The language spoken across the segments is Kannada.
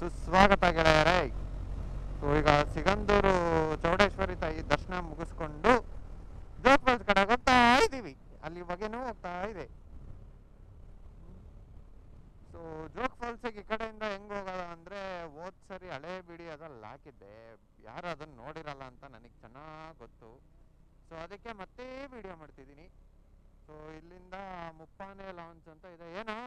ಸುಸ್ವಾಗತ ಗೆಳೆಯರೇ. ಸೊ ಈಗ ಸಿಗಂದೂರು ಚೌಡೇಶ್ವರಿ ತಾಯಿ ದರ್ಶನ ಮುಗಿಸ್ಕೊಂಡು ಜೋಗ್ ಫಾಲ್ಸ್ ಕಡೆ ಹೋಗ್ತಾ ಇದ್ದೀವಿ. ಅಲ್ಲಿ ಬಗ್ಗೆನೂ ಹೋಗ್ತಾ ಇದೆ. ಸೊ ಜೋಗ್ ಫಾಲ್ಸಿಗೆ ಈ ಕಡೆಯಿಂದ ಹೆಂಗ್ ಹೋಗೋಣ ಅಂದರೆ, ಹೋದ್ ಸರಿ ಹಳೆ ಬಿಡಿ ಅದ್ರಲ್ಲಿ ಹಾಕಿದ್ದೆ, ಯಾರು ಅದನ್ನು ನೋಡಿರಲ್ಲ ಅಂತ ನನಗೆ ಚೆನ್ನಾಗಿ ಗೊತ್ತು. ಸೊ ಅದಕ್ಕೆ ಮತ್ತೆ ವಿಡಿಯೋ ಮಾಡ್ತಿದ್ದೀನಿ. ಸೊ ಇಲ್ಲಿಂದ ಮುಪ್ಪಾನೆ ಲಾಂಚ್ ಅಂತ ಇದೆ. ಏನೋ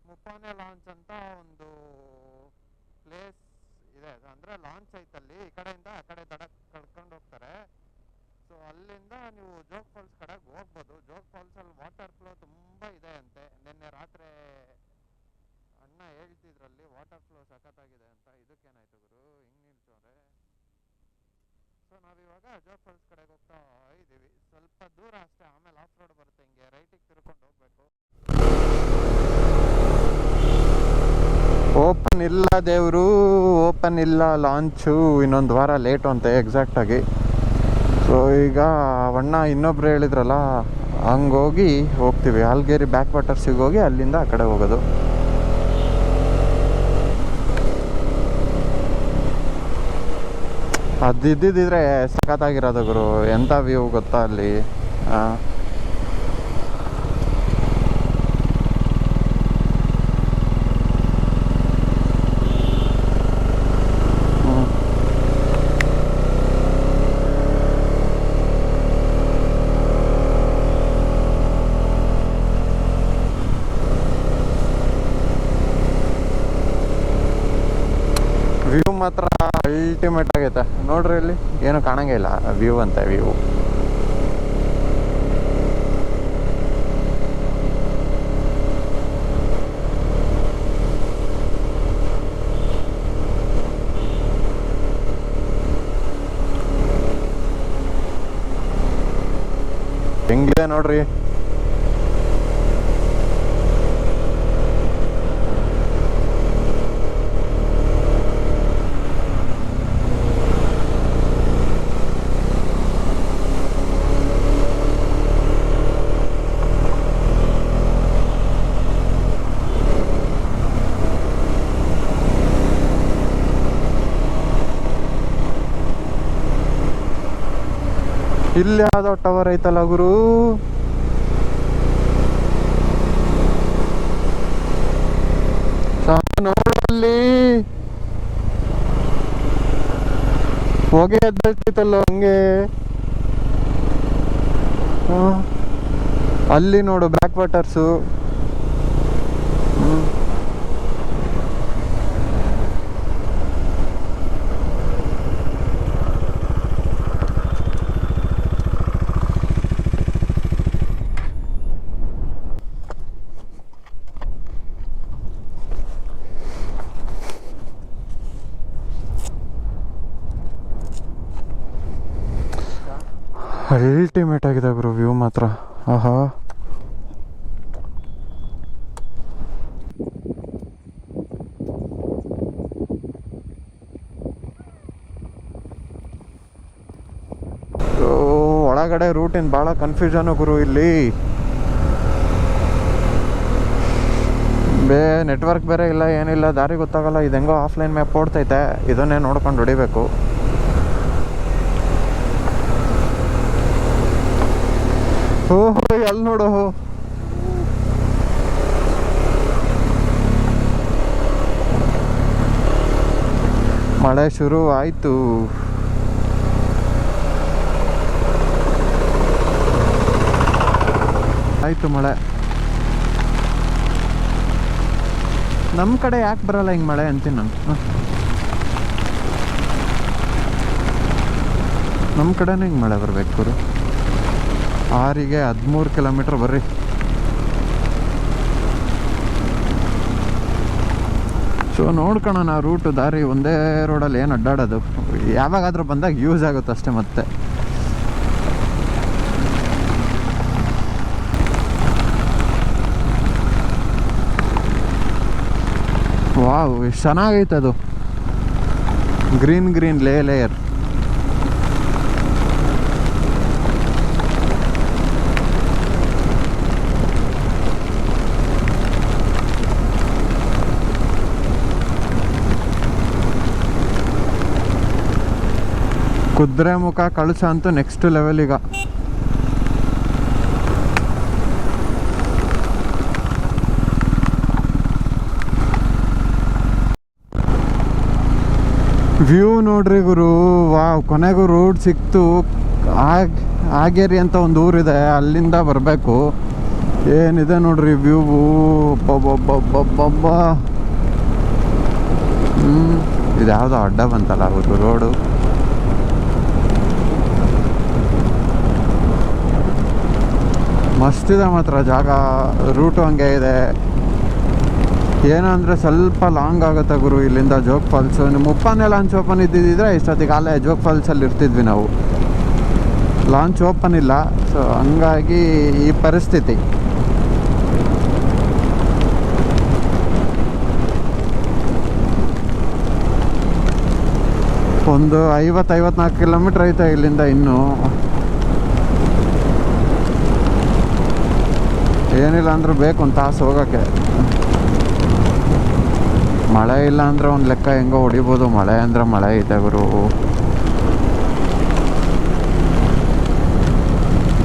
ಮುಪ್ಪಾನೆ ಲಾಂಚ್ ಅಂತ ಒಂದು ಪ್ಲೇಸ್ ಇದೆ, ಅಂದರೆ ಲಾಂಚ್ ಐತಲ್ಲಿ. ಈ ಕಡೆಯಿಂದ ಆ ಕಡೆ ದಡಕ್ಕೆ ಕಳ್ಕೊಂಡು ಹೋಗ್ತಾರೆ. ಸೊ ಅಲ್ಲಿಂದ ನೀವು ಜೋಗ್ ಫಾಲ್ಸ್ ಕಡೆಗೆ ಹೋಗ್ಬೋದು. ಜೋಗ್ ಫಾಲ್ಸಲ್ಲಿ ವಾಟರ್ ಫ್ಲೋ ತುಂಬ ಇದೆ ಅಂತೆ. ನಿನ್ನೆ ರಾತ್ರಿ ಅಣ್ಣ ಹೇಳ್ತಿದ್ರಲ್ಲಿ ವಾಟರ್ ಫ್ಲೋ ಸಖತ್ತಾಗಿದೆ ಅಂತ. ಇದಕ್ಕೇನಾಯ್ತು ಗುರು ಹಿಂಗೆ ನಿಲ್ಸೋರೆ? ಸೊ ನಾವಿವಾಗ ಜೋಗ್ ಫಾಲ್ಸ್ ಕಡೆಗೆ ಹೋಗ್ತಾ ಇದ್ದೀವಿ. ಸ್ವಲ್ಪ ದೂರ ಅಷ್ಟೇ, ಆಮೇಲೆ ಆಫ್ ರೋಡ್ ಬರುತ್ತೆ. ಹಿಂಗೆ ರೈಟಿಗೆ ತಿರ್ಕೊಂಡು ಹೋಗ್ಬೇಕು. ಓಪನ್ ಇಲ್ಲ ದೇವರು, ಓಪನ್ ಇಲ್ಲ ಲಾಂಚು. ಇನ್ನೊಂದು ವಾರ ಲೇಟು ಅಂತೆ ಎಕ್ಸಾಕ್ಟಾಗಿ. ಸೊ ಈಗ ಅಣ್ಣ ಇನ್ನೊಬ್ರು ಹೇಳಿದ್ರಲ್ಲ, ಹಂಗೋಗಿ ಹೋಗ್ತೀವಿ. ಆಲ್ಗೇರಿ ಬ್ಯಾಕ್ ವಾಟರ್ಸಿಗೆ ಹೋಗಿ ಅಲ್ಲಿಂದ ಆ ಕಡೆ ಹೋಗೋದು. ಅದಿದ್ದಿದ್ರೆ ಸಖತ್ತಾಗಿರೋದು ಗುರು. ಎಂಥ ವ್ಯೂ ಗೊತ್ತಾ ಅಲ್ಲಿ. ವ್ಯೂ ಮಾತ್ರ ಅಲ್ಟಿಮೇಟ್ ಆಗೈತೆ ನೋಡ್ರಿ. ಇಲ್ಲಿ ಏನು ಕಾಣಂಗೇ ಇಲ್ಲ, ವ್ಯೂ ಅಂತ ವ್ಯೂ. ಹೆಂಗಿದೆ ನೋಡ್ರಿ. ಇಲ್ಲಿ ಯಾವ್ದೋ ಟವರ್ ಐತಲ್ಲ ಗುರು. ನೋಡಲ್ಲಿ ಹೊಗೆ ಎದ್ದೈತಲ್ಲ ಹಂಗೆ. ಅಲ್ಲಿ ನೋಡು ಬ್ಯಾಕ್ ವಾಟರ್ಸು. ಅಲ್ಟಿಮೇಟ್ ಆಗಿದೆ ಗುರು ವ್ಯೂ ಮಾತ್ರ. ಆಹಾ, ಒಳಗಡೆ ರೂಟಿನ ಭಾಳ ಕನ್ಫ್ಯೂಷನು ಗುರು. ಇಲ್ಲಿ ನೆಟ್ವರ್ಕ್ ಬೇರೆ ಇಲ್ಲ, ಏನಿಲ್ಲ, ದಾರಿ ಗೊತ್ತಾಗಲ್ಲ. ಇದು ಹೆಂಗೋ ಆಫ್ಲೈನ್ ಮ್ಯಾಪ್ ಓಡ್ತೈತೆ, ಇದನ್ನೇ ನೋಡ್ಕೊಂಡು ಹೊಡಿಬೇಕು. ಓಹೋ, ಅಲ್ಲಿ ನೋಡು, ಮಳೆ ಶುರು ಆಯಿತು. ಮಳೆ ನಮ್ಮ ಕಡೆ ಯಾಕೆ ಬರಲ್ಲ ಹಿಂಗೆ ಮಳೆ ಅಂತೀನಿ ನಾನು. ನಮ್ಮ ಕಡೆನೂ ಹಿಂಗೆ ಮಳೆ ಬರಬೇಕು ಗುರು. 6ಗೆ 13 ಕಿಲೋಮೀಟ್ರ್ ಬರ್ರಿ. ಸೊ ನೋಡ್ಕೊಳ್ಳೋಣ ರೂಟು, ದಾರಿ ಒಂದೇ ರೋಡಲ್ಲಿ ಏನು ಅಡ್ಡಾಡೋದು. ಯಾವಾಗಾದರೂ ಬಂದಾಗ ಯೂಸ್ ಆಗುತ್ತೆ ಅಷ್ಟೇ. ಮತ್ತೆ ವಾವ್, ಎಷ್ಟು ಚೆನ್ನಾಗೈತೆ ಅದು. Green layer. ಕುದುರೆಮುಖ ಕಳಸ ಅಂತೂ ನೆಕ್ಸ್ಟ್ ಲೆವೆಲ್ ಈಗ. ವ್ಯೂ ನೋಡ್ರಿ ಗುರು, ವಾವ್, ಕೊನೆಗೂ ರೋಡ್ ಸಿಕ್ತು. ಆಗೇರಿ ಅಂತ ಒಂದು ಊರಿದೆ, ಅಲ್ಲಿಂದ ಬರಬೇಕು. ಏನಿದೆ ನೋಡ್ರಿ ವ್ಯೂ, ಬಬ್ಬ. ಇದು ಯಾವುದೋ ಅಡ್ಡ ಬಂತಲ್ಲ ಅವರು ರೋಡು. ಮಸ್ತಿದೆ ಮಾತ್ರ ಜಾಗ, ರೂಟು ಹಂಗೆ ಇದೆ. ಏನಂದರೆ ಸ್ವಲ್ಪ ಲಾಂಗ್ ಆಗುತ್ತೆ ಗುರು ಇಲ್ಲಿಂದ ಜೋಗ್ ಫಾಲ್ಸು. ನಿಮ್ಮ ಉಪ್ಪನೇ ಲಾಂಚ್ ಓಪನ್ ಇದ್ದಿದ್ದರೆ ಇಷ್ಟೊತ್ತಿಗೆ ಅಲ್ಲೇ ಜೋಗ್ ಫಾಲ್ಸಲ್ಲಿ ಇರ್ತಿದ್ವಿ ನಾವು. ಲಾಂಚ್ ಓಪನ್ ಇಲ್ಲ, ಸೊ ಹಂಗಾಗಿ ಈ ಪರಿಸ್ಥಿತಿ. ಒಂದು 50-54 ಕಿಲೋಮೀಟ್ರ್ ಐತೆ ಇಲ್ಲಿಂದ ಇನ್ನೂ. ಏನಿಲ್ಲ ಅಂದರೂ ಬೇಕು ಒಂದು ತಾಸು ಹೋಗೋಕ್ಕೆ. ಮಳೆ ಇಲ್ಲ ಅಂದರೆ ಒಂದು ಲೆಕ್ಕ ಹೆಂಗೋ ಹೊಡಿಬೋದು, ಮಳೆ ಅಂದರೆ ಮಳೆ ಐತೆ ಗುರು.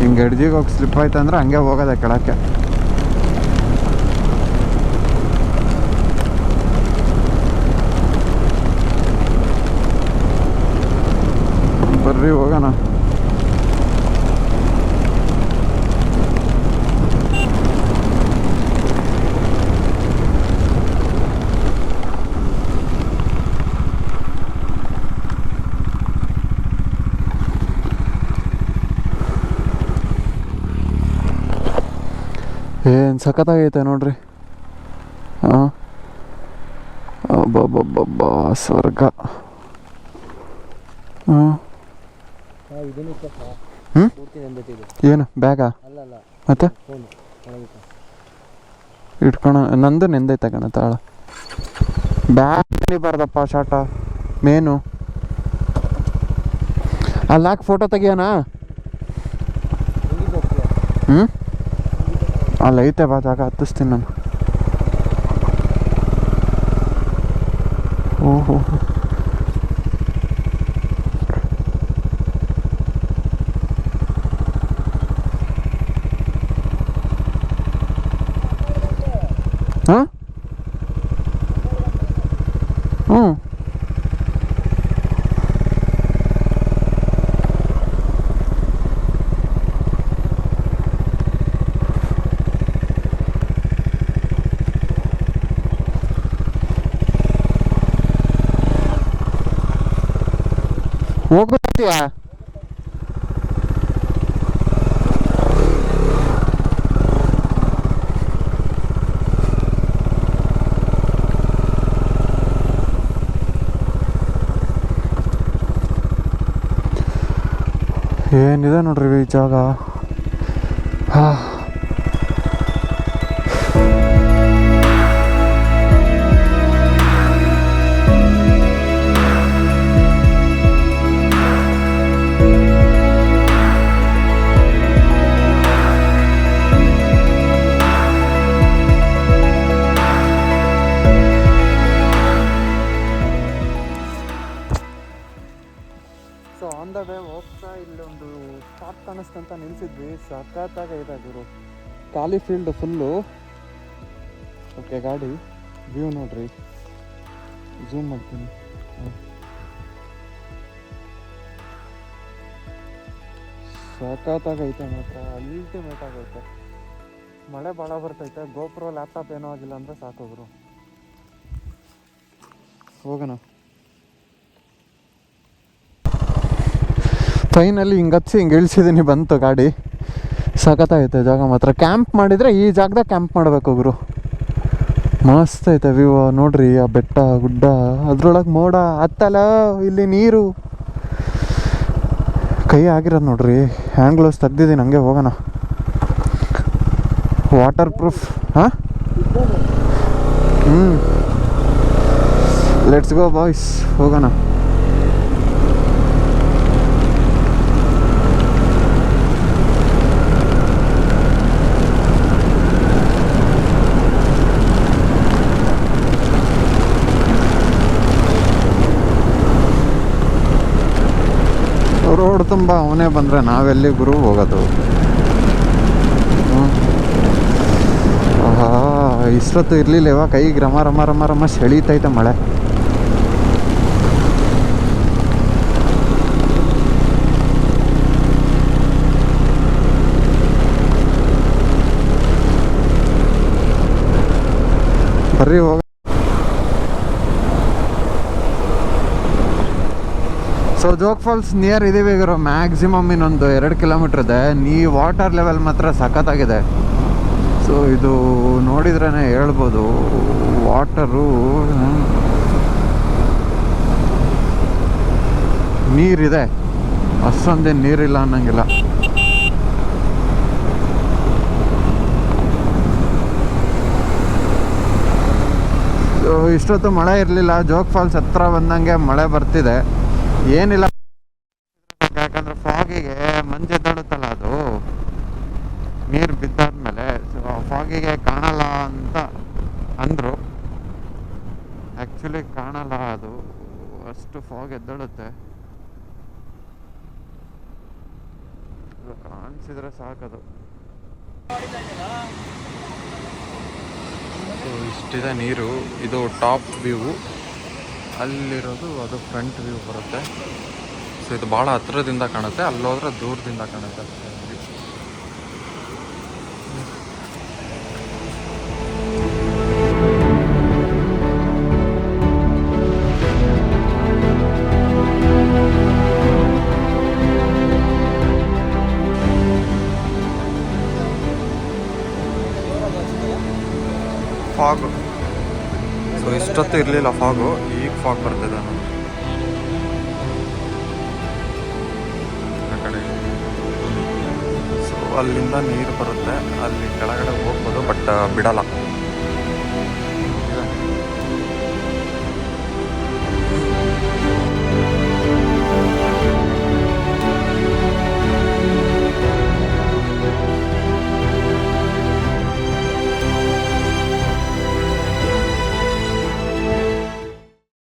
ಹಿಂಗೆ ಎಡ್ಜಿಗೆ ಹೋಗಿ ಸ್ಲಿಪ್ ಆಯ್ತು ಅಂದರೆ ಹಂಗೆ ಹೋಗೋದೆ ಕೆಳಕ್ಕೆ. ಬರ್ರಿ ಹೋಗೋಣ. ಏನು ಸಖತ್ತಾಗೈತೆ ನೋಡ್ರಿ. ಹಾಂ, ಅಬ್ಬಬ್ಬಬ್ಬ ಸ್ವರ್ಗ. ಹಾಂ, ಏನು ಬ್ಯಾಗಾ? ಮತ್ತೆ ಇಟ್ಕೊಳ, ನಂದು ನೆಂದೈತೆ ಕಣ ತಾಳ. ಬ್ಯಾಗ್ ಬಾರ್ದಪ್ಪ ಶಾಟ ಮೇನು. ಅಲ್ಲಾಕೆ ಫೋಟೋ ತೆಗಿಯೋಣ? ಅಲ್ಲಿ ಐತೆ ಬಾ ಜಾಗ, ಹತ್ತಿಸ್ತೀನಿ ನಾನು. ಓಹೋ, ಹಾಂ, ಹ್ಞೂ, ಹೋಗ್ತೀಯಾ? ಏನಿದೆ ನೋಡ್ರಿ ಈ ಜಾಗ. ಹಾಂ, ಸೊ ಆನ್ ದ ವೇ ಹೋಗ್ತಾ ಇಲ್ಲೊಂದು ಸ್ಪಾಟ್ ಕಾಣಿಸ್ತಂತ ನಿಲ್ಸಿದ್ವಿ. ಸಖತ್ತಾಗಿದೆ ಗುರು, ಖಾಲಿ ಫೀಲ್ಡ್ ಫುಲ್ಲು. ಓಕೆ, ಗಾಡಿ ವ್ಯೂ ನೋಡ್ರಿ, ಝೂಮ್ ಮಾಡ್ತೀನಿ. ಸಖತ್ತಾಗೈತೆ ಮಾತ್ರ, ಅಲ್ಟಿಮೇಟ್ ಆಗೈತೆ. ಮಳೆ ಭಾಳ ಬರ್ತೈತೆ. ಗೋಪ್ರೋ ಲ್ಯಾಪ್ಟಾಪ್ ಏನೋ ಆಗಿಲ್ಲ ಅಂದರೆ ಸಾಕು ಗುರು. ಹೋಗೋಣ. ಫೈನಲ್ಲಿ ಹಿಂಗೆ ಹಚ್ಚಿ ಹಿಂಗೆ ಇಳಿಸಿದ್ದೀನಿ, ಬಂತು ಗಾಡಿ. ಸಖತ್ತಾಗೈತೆ ಜಾಗ ಮಾತ್ರ. ಕ್ಯಾಂಪ್ ಮಾಡಿದರೆ ಈ ಜಾಗದಾಗ ಕ್ಯಾಂಪ್ ಮಾಡಬೇಕು ಗುರು. ಮಸ್ತ್ ಐತೆ ವ್ಯೂ ನೋಡ್ರಿ. ಆ ಬೆಟ್ಟ ಗುಡ್ಡ, ಅದ್ರೊಳಗೆ ಮೋಡ, ಹತ್ತಲ್ಲ ಇಲ್ಲಿ ನೀರು. ಕೈ ಆಗಿರೋದು ನೋಡ್ರಿ. ಹ್ಯಾಂಡ್ ಗ್ಲೌಸ್ ತೆಗ್ದಿದ್ದೀನಿ, ಹಂಗೆ ಹೋಗೋಣ. Water proof. ಹಾಂ, ಲೆಟ್ಸ್ ಗೋ ಬಾಯ್ಸ್, ಹೋಗೋಣ. ರೋಡ್ ತುಂಬ ಅವನೇ ಬಂದರೆ ನಾವೆಲ್ಲಿ ಗುರು ಹೋಗೋದು? ಆಹಾ, ಇಷ್ಟೊತ್ತು ಇರಲಿಲ್ಲ, ಇವಾಗ ಕೈಗೆ ರಮ ರಮ ರಮ ರಮ ಸೆಳೀತೈತೆ ಮಳೆ. ಬರ್ರಿ ಹೋಗ. ಸೊ ಜೋಗ್ ಫಾಲ್ಸ್ ನಿಯರ್ ಇದೀವಿ ಗುರು. ಮ್ಯಾಕ್ಸಿಮಮ್ ಇನ್ನೊಂದು 2 ಕಿಲೋಮೀಟ್ರ್ ಇದೆ. ವಾಟರ್ ಲೆವೆಲ್ ಮಾತ್ರ ಸಖತ್ತಾಗಿದೆ. ಸೊ ಇದು ನೋಡಿದ್ರೇ ಹೇಳ್ಬೋದು, ವಾಟರು ನೀರಿದೆ, ಅಷ್ಟೊಂದೇನು ನೀರಿಲ್ಲ ಅನ್ನಂಗಿಲ್ಲ. ಇಷ್ಟೊತ್ತು ಮಳೆ ಇರಲಿಲ್ಲ. ಜೋಗ್ ಫಾಲ್ಸ್ ಹತ್ರ ಬಂದಂಗೆ ಮಳೆ ಬರ್ತಿದೆ. ಏನಿಲ್ಲ, ಯಾಕಂದರೆ ಫಾಗಿಗೆ ಮಂಜು ಎದ್ದೇಳುತ್ತಲ್ಲ, ಅದು ನೀರು ಬಿದ್ದಾದ್ಮೇಲೆ ಫಾಗಿಗೆ ಕಾಣಲ್ಲ ಅಂತ ಅಂದರು. ಆ್ಯಕ್ಚುಲಿ ಕಾಣಲ್ಲ, ಅದು ಅಷ್ಟು ಫಾಗ್ ಎದ್ದೇಳುತ್ತೆ. ಕಾಣಿಸಿದ್ರೆ ಸಾಕದು. ಸೊ ಇಷ್ಟಿದೆ ನೀರು. ಇದು ಟಾಪ್ ವ್ಯೂ, ಅಲ್ಲಿರೋದು ಅದು ಫ್ರಂಟ್ ವ್ಯೂ ಬರುತ್ತೆ. ಸೊ ಇದು ಭಾಳ ಹತ್ರದಿಂದ ಕಾಣುತ್ತೆ, ಅಲ್ಲೋದ್ರೆ ದೂರದಿಂದ ಕಾಣುತ್ತೆ ಅಷ್ಟೇ. ಫಾಗು, ಸೊ ಇಷ್ಟೊತ್ತು ಇರಲಿಲ್ಲ ಫಾಗು, ಈಗ ಫಾಗ್ ಬರ್ತಿದೆ ನೋಡಿ ಆ ಕಡೆ. ಸೊ ಅಲ್ಲಿಂದ ನೀರು ಬರುತ್ತೆ, ಅಲ್ಲಿ ಕೆಳಗಡೆ ಹೋಗ್ಬೋದು, ಬಟ್ ಬಿಡಲ್ಲ.